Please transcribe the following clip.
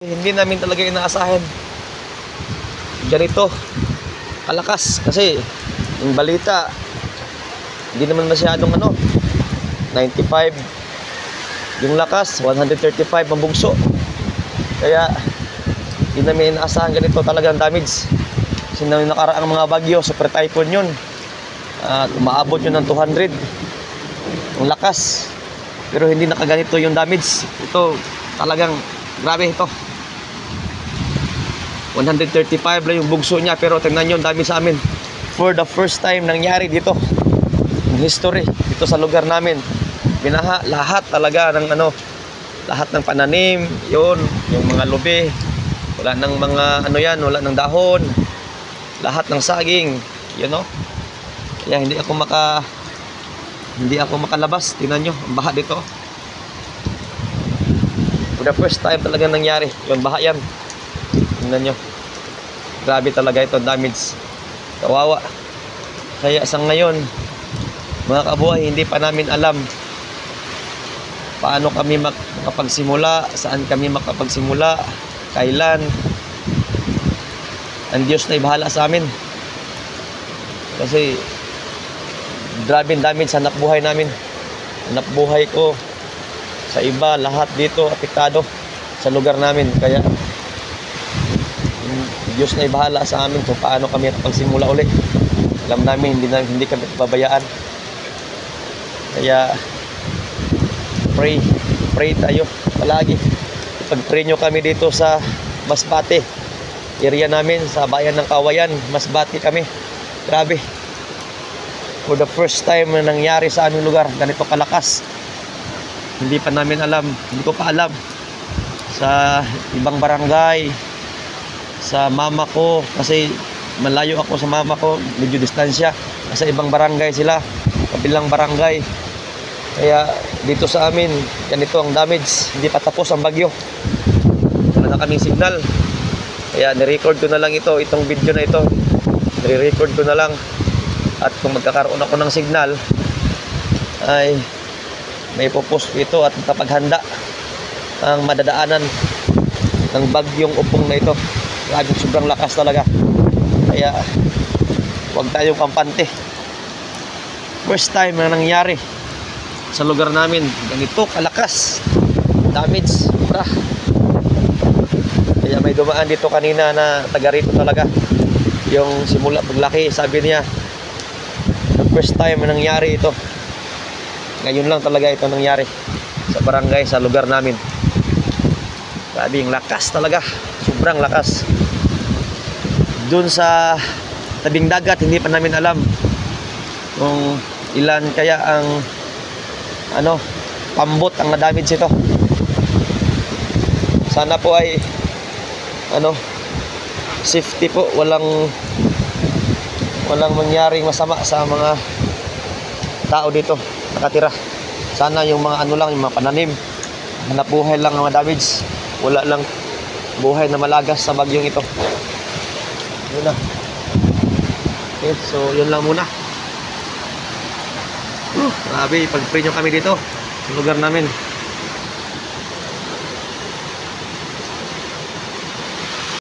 Hindi namin talaga inaasahan ganito kalakas kasi yung balita hindi naman masyadong 95 yung lakas, 135 ang bugso. Kaya hindi namin inaasahan ganito talagang damage. Kasi na yung nakaraang mga bagyo, super typhoon yun, umaabot yun ng 200 ang lakas, pero hindi nakaganito yung damage. Ito talagang grabe. Ito 135 lang yung bugso niya, pero tingnan nyo ang dami sa amin. For the first time nangyari dito in history, dito sa lugar namin. Binaha lahat talaga ng lahat ng pananim, yun, yung mga lubi, wala ng mga wala ng dahon, lahat ng saging, kaya hindi ako makalabas. Tingnan nyo ang baha dito. For the first time talaga nangyari yung baha yan. Tingnan nyo, grabe talaga ito, damage, kawawa. Kaya sa ngayon mga kabuhay, hindi pa namin alam paano kami makapagsimula, saan kami makapagsimula, kailan. Ang Diyos na ibahala sa amin, kasi grabe damage sa anak buhay namin, anak buhay ko, sa iba, lahat dito apektado sa lugar namin. Kaya Diyos na ibahala sa amin kung paano kami makapagsimula ulit. Alam namin hindi kami pabayaan. Kaya pray tayo palagi. Pag-pray nyo kami dito sa Masbate area namin, sa bayan ng Kawayan, Masbate kami. Grabe, for the first time na nangyari sa aming lugar ganito kalakas. Hindi pa namin alam, hindi ko pa alam sa ibang barangay, sa mama ko, kasi malayo ako sa mama ko, medyo distansya, sa ibang barangay sila, kabilang barangay. Kaya dito sa amin ganito ang damage, hindi pa tapos ang bagyo, wala na kaming signal. Kaya nirecord ko na lang itong video na ito, nirecord ko na lang. At kung magkakaroon ako ng signal ay may popost ito at paghanda ang madadaanan ng bagyong Upong na ito. Grabe, sobrang lakas talaga. Kaya huwag tayong kampante. First time na nangyari sa lugar namin ganito kalakas damage, sobra. Kaya may dumaan dito kanina na taga rito talaga, yung simula paglaki, sabi niya the first time na nangyari ito, ngayon lang talaga ito nangyari sa barangay, sa lugar namin. Grabe yung lakas talaga, sobrang lakas. Doon sa tabing dagat, hindi pa namin alam kung ilan kaya ang pambot ang na-damage ito. Sana po ay safety po, walang mangyaring masama sa mga tao dito nakatira. Sana yung mga yung mga pananim, hanap buhay lang ang damage, wala lang buhay na malagas sa bagyong ito. Yun na. Okay, so yun lang muna. Grabe, pag-pray nyo kami dito sa lugar namin.